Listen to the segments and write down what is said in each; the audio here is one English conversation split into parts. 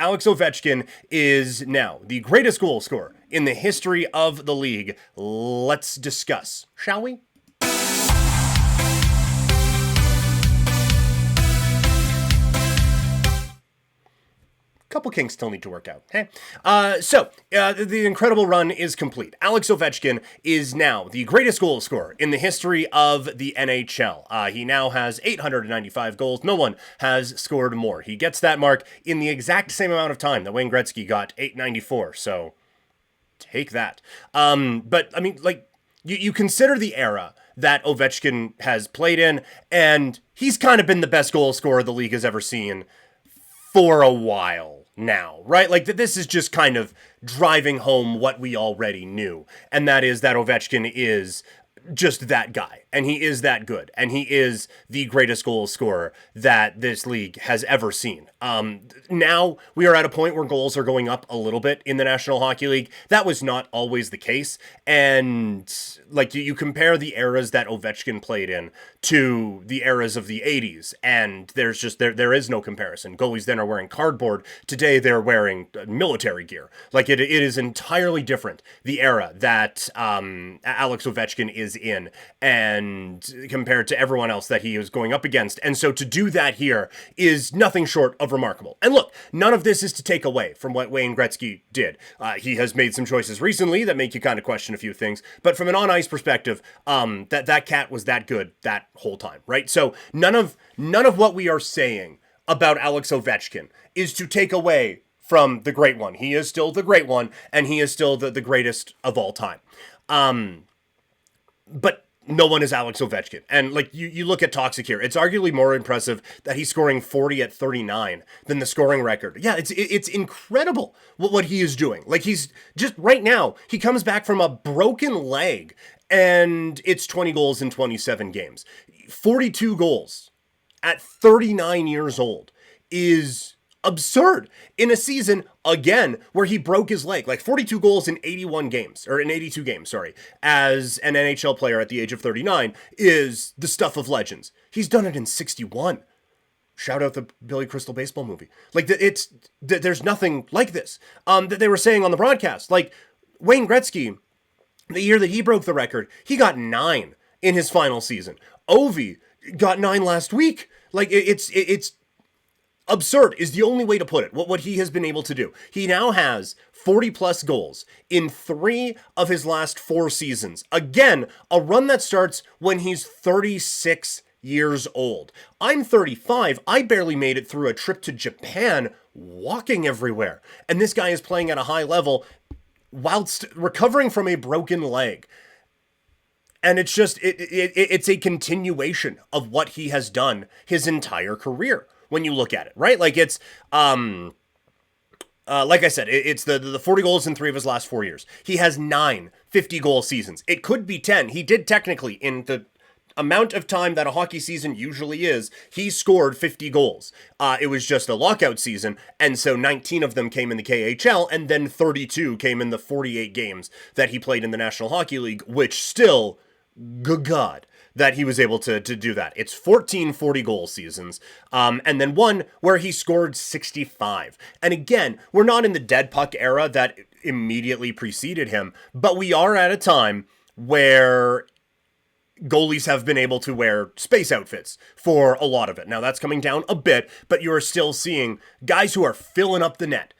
Alex Ovechkin is now the greatest goal scorer in the history of the league. Let's discuss, shall we? Couple kinks still need to work out. Okay, the incredible run is complete. Alex Ovechkin is now the greatest goal scorer in the history of the NHL. He now has 895 goals. No one has scored more. He gets that mark in the exact same amount of time that Wayne Gretzky got 894. So take that. But I mean, like, you consider the era that Ovechkin has played in, and he's kind of been the best goal scorer the league has ever seen for a while now, right? Like, this is just kind of driving home what we already knew, and that is that Ovechkin is just that guy, and he is that good, and he is the greatest goal scorer that this league has ever seen. Now we are at a point where goals are going up a little bit in the National Hockey League. That was not always the case, and like, you compare the eras that Ovechkin played in to the eras of the 80s, and there's just, there is no comparison. Goalies then are wearing cardboard. Today they're wearing military gear. Like, it is entirely different, the era that Alex Ovechkin is in, and compared to everyone else that he is going up against. And so to do that here is nothing short of remarkable. And look, none of this is to take away from what Wayne Gretzky did. He has made some choices recently that make you kind of question a few things, but from an on-ice perspective, that cat was that good that whole time, right? So none of what we are saying about Alex Ovechkin is to take away from the great one. He is still the great one, and he is still the greatest of all time. But no one is Alex Ovechkin. And like, you look at Toxic here, it's arguably more impressive that he's scoring 40 at 39 than the scoring record. Yeah, it's incredible what he is doing. Like, he's just, right now, he comes back from a broken leg, and it's 20 goals in 27 games. 42 goals at 39 years old is absurd in a season, again, where he broke his leg. Like, 42 goals in 81 games, or in 82 games, sorry, as an NHL player at the age of 39 is the stuff of legends. He's done it in 61. Shout out the Billy Crystal baseball movie. Like, there's nothing like this. That they were saying on the broadcast, like, Wayne Gretzky, the year that he broke the record, he got 9 in his final season. Ovi got 9 last week. Like, it's absurd is the only way to put it, what he has been able to do. He now has 40 plus goals in 3 of his last 4 seasons. Again, a run that starts when he's 36 years old. I'm 35. I barely made it through a trip to Japan walking everywhere. And this guy is playing at a high level whilst recovering from a broken leg. And it's just, it's a continuation of what he has done his entire career, when you look at it, right? Like, it's, like I said, it's the 40 goals in 3 of his last 4 years. He has 9 50-goal seasons. It could be 10. He did technically, in the amount of time that a hockey season usually is, he scored 50 goals. It was just a lockout season, and so 19 of them came in the KHL, and then 32 came in the 48 games that he played in the National Hockey League, which still, good God, that he was able to do that. It's 14 40-goal seasons, and then one where he scored 65. And again, we're not in the dead puck era that immediately preceded him, but we are at a time where goalies have been able to wear space outfits for a lot of it. Now, that's coming down a bit, but you're still seeing guys who are filling up the net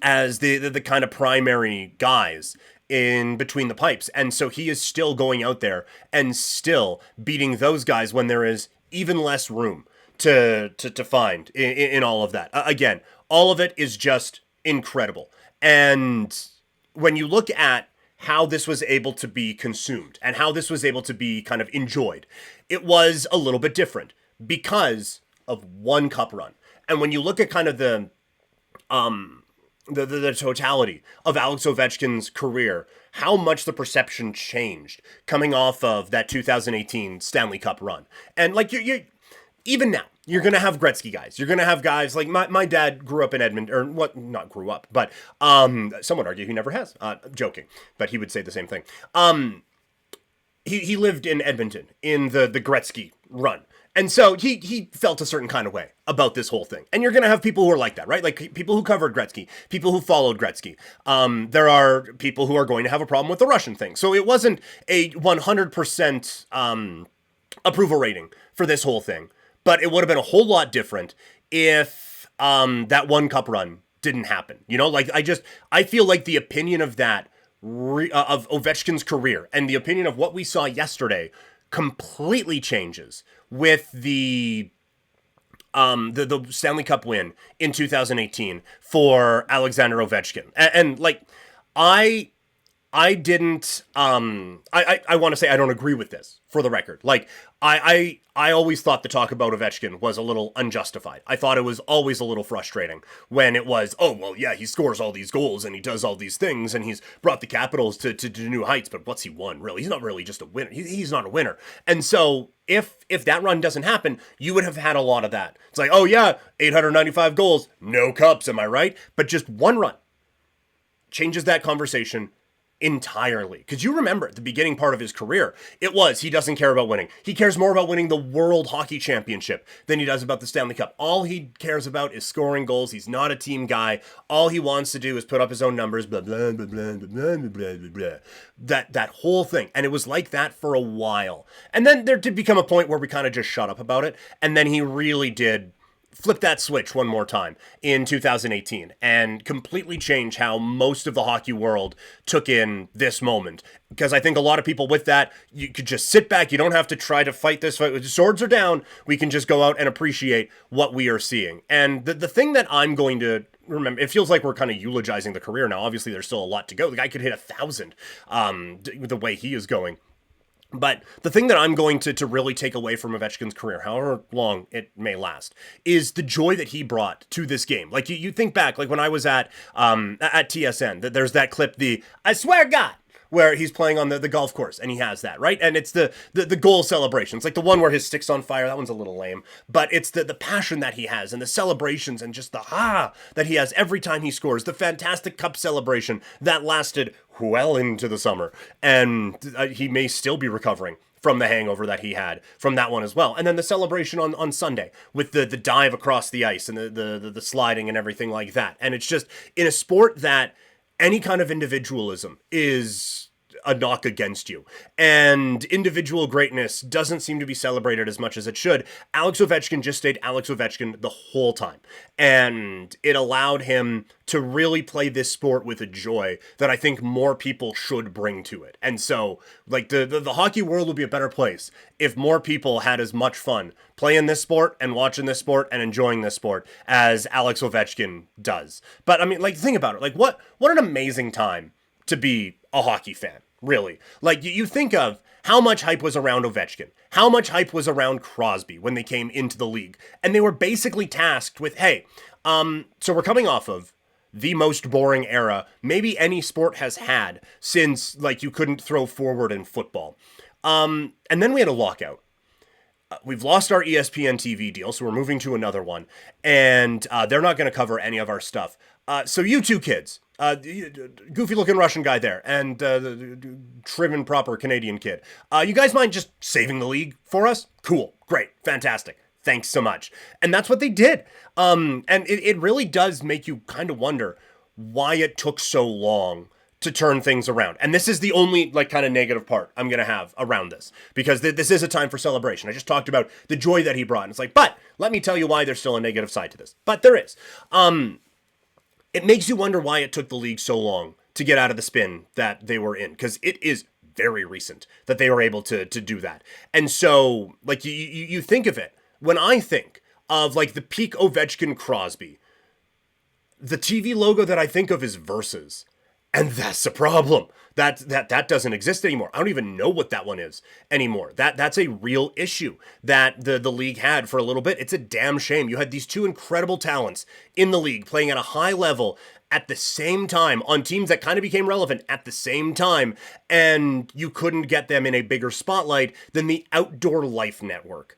as the kind of primary guys in between the pipes. And so he is still going out there and still beating those guys when there is even less room to find in all of that. Again, all of it is just incredible. And when you look at how this was able to be consumed and how this was able to be kind of enjoyed, it was a little bit different because of one cup run. And when you look at kind of the totality of Alex Ovechkin's career, how much the perception changed coming off of that 2018 Stanley Cup run. And like, you even now, you're going to have Gretzky guys. You're going to have guys like my dad grew up in Edmonton, or what, not grew up, but some would argue he never has. Joking, but he would say the same thing. He lived in Edmonton in the Gretzky run. And so he felt a certain kind of way about this whole thing. And you're going to have people who are like that, right? Like people who covered Gretzky, people who followed Gretzky. There are people who are going to have a problem with the Russian thing. So it wasn't a 100% approval rating for this whole thing. But it would have been a whole lot different if that one cup run didn't happen. You know, like I feel like the opinion of that, of Ovechkin's career and the opinion of what we saw yesterday completely changes with the Stanley Cup win in 2018 for Alexander Ovechkin. And like, I didn't, I want to say I don't agree with this, for the record. Like, I always thought the talk about Ovechkin was a little unjustified. I thought it was always a little frustrating when it was, oh, well, yeah, he scores all these goals and he does all these things and he's brought the Capitals to new heights, but what's he won, really? He's not really just a winner. He's not a winner. And so if that run doesn't happen, you would have had a lot of that. It's like, oh, yeah, 895 goals, no cups, am I right? But just one run changes that conversation entirely. Because you remember at the beginning part of his career, it was he doesn't care about winning. He cares more about winning the World Hockey Championship than he does about the Stanley Cup. All he cares about is scoring goals. He's not a team guy. All he wants to do is put up his own numbers, blah, blah, blah, blah, blah, blah, blah, blah. That whole thing. And it was like that for a while. And then there did become a point where we kind of just shut up about it. And then he really did flip that switch one more time in 2018 and completely change how most of the hockey world took in this moment. Because I think a lot of people with that, you could just sit back. You don't have to try to fight this fight. The swords are down. We can just go out and appreciate what we are seeing. And the thing that I'm going to remember, it feels like we're kind of eulogizing the career now. Obviously, there's still a lot to go. The guy could hit 1,000 with the way he is going. But the thing that I'm going to really take away from Ovechkin's career, however long it may last, is the joy that he brought to this game. Like you think back, like when I was at TSN, that there's that clip, I swear God, where he's playing on the golf course and he has that, right? And it's the goal celebration. It's like the one where his stick's on fire. That one's a little lame, but it's the passion that he has and the celebrations and just the that he has every time he scores. The fantastic cup celebration that lasted well into the summer, and he may still be recovering from the hangover that he had from that one as well. And then the celebration on Sunday with the dive across the ice and the sliding and everything like that. And it's just in a sport that any kind of individualism is a knock against you. And individual greatness doesn't seem to be celebrated as much as it should. Alex Ovechkin just stayed Alex Ovechkin the whole time. And it allowed him to really play this sport with a joy that I think more people should bring to it. And so, like, the hockey world would be a better place if more people had as much fun playing this sport and watching this sport and enjoying this sport as Alex Ovechkin does. But, I mean, like, think about it. Like, what an amazing time to be a hockey fan. Really. Like, you think of how much hype was around Ovechkin, how much hype was around Crosby when they came into the league. And they were basically tasked with, hey, so we're coming off of the most boring era maybe any sport has had since, like, you couldn't throw forward in football. And then we had a lockout. We've lost our ESPN TV deal, so we're moving to another one. And they're not going to cover any of our stuff. So you two kids, goofy-looking Russian guy there, and the trim and proper Canadian kid. You guys mind just saving the league for us? Cool, great, fantastic. Thanks so much. And that's what they did. And it really does make you kind of wonder why it took so long to turn things around. And this is the only, like, kind of negative part I'm going to have around this, because this is a time for celebration. I just talked about the joy that he brought. And it's like, but let me tell you why there's still a negative side to this. But there is. It makes you wonder why it took the league so long to get out of the spin that they were in, because it is very recent that they were able to do that. And so, like, you think of it, when I think of, like, the peak Ovechkin Crosby, the TV logo that I think of is Versus. And that's the problem. That doesn't exist anymore. I don't even know what that one is anymore. That's a real issue that the league had for a little bit. It's a damn shame. You had these two incredible talents in the league playing at a high level at the same time on teams that kind of became relevant at the same time, and you couldn't get them in a bigger spotlight than the Outdoor Life Network.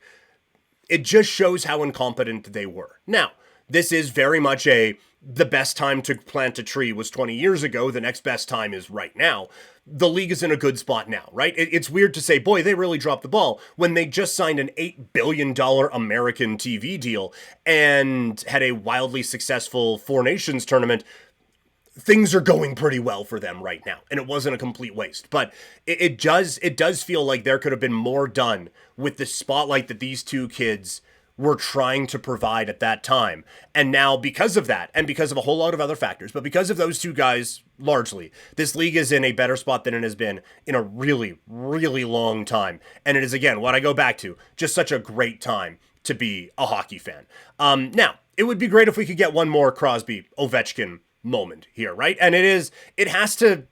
It just shows how incompetent they were. Now, this is very much a the best time to plant a tree was 20 years ago. The next best time is right now. The league is in a good spot now, right? It's weird to say, boy, they really dropped the ball when they just signed an $8 billion American TV deal and had a wildly successful Four Nations tournament. Things are going pretty well for them right now, and it wasn't a complete waste. But it does feel like there could have been more done with the spotlight that these two kids were trying to provide at that time. And now, because of that, and because of a whole lot of other factors, but because of those two guys largely, this league is in a better spot than it has been in a really, really long time. And it is, again, what I go back to, just such a great time to be a hockey fan. Now, it would be great if we could get one more Crosby Ovechkin moment here, right? And it has to,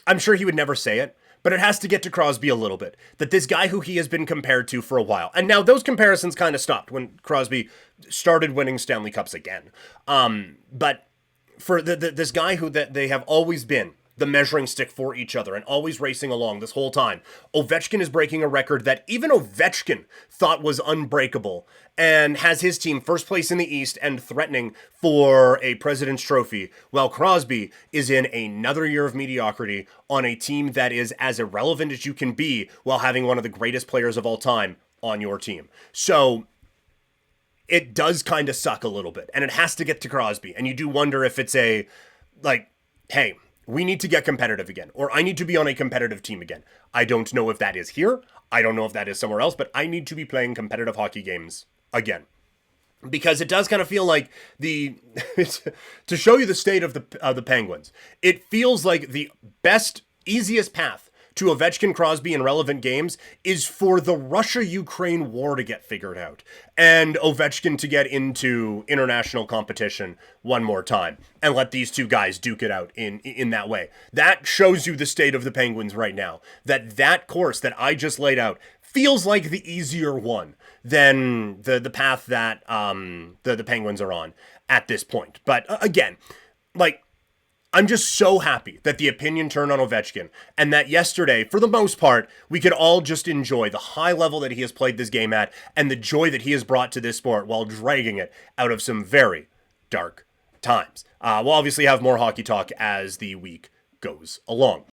I'm sure he would never say it, but it has to get to Crosby a little bit. That this guy who he has been compared to for a while, and now those comparisons kind of stopped when Crosby started winning Stanley Cups again. But for this guy who that they have always been the measuring stick for each other and always racing along this whole time, Ovechkin is breaking a record that even Ovechkin thought was unbreakable and has his team first place in the East and threatening for a President's Trophy, while Crosby is in another year of mediocrity on a team that is as irrelevant as you can be while having one of the greatest players of all time on your team. So it does kind of suck a little bit, and it has to get to Crosby, and you do wonder if it's a, like, hey, we need to get competitive again, or I need to be on a competitive team again. I don't know if that is here. I don't know if that is somewhere else, but I need to be playing competitive hockey games again. Because it does kind of feel like to show you the state of the Penguins, it feels like the best, easiest path to Ovechkin, Crosby in relevant games is for the Russia-Ukraine war to get figured out and Ovechkin to get into international competition one more time and let these two guys duke it out in that way. That shows you the state of the Penguins right now. That course that I just laid out feels like the easier one than the path that the Penguins are on at this point. But again, like, I'm just so happy that the opinion turned on Ovechkin and that yesterday, for the most part, we could all just enjoy the high level that he has played this game at and the joy that he has brought to this sport while dragging it out of some very dark times. We'll obviously have more hockey talk as the week goes along.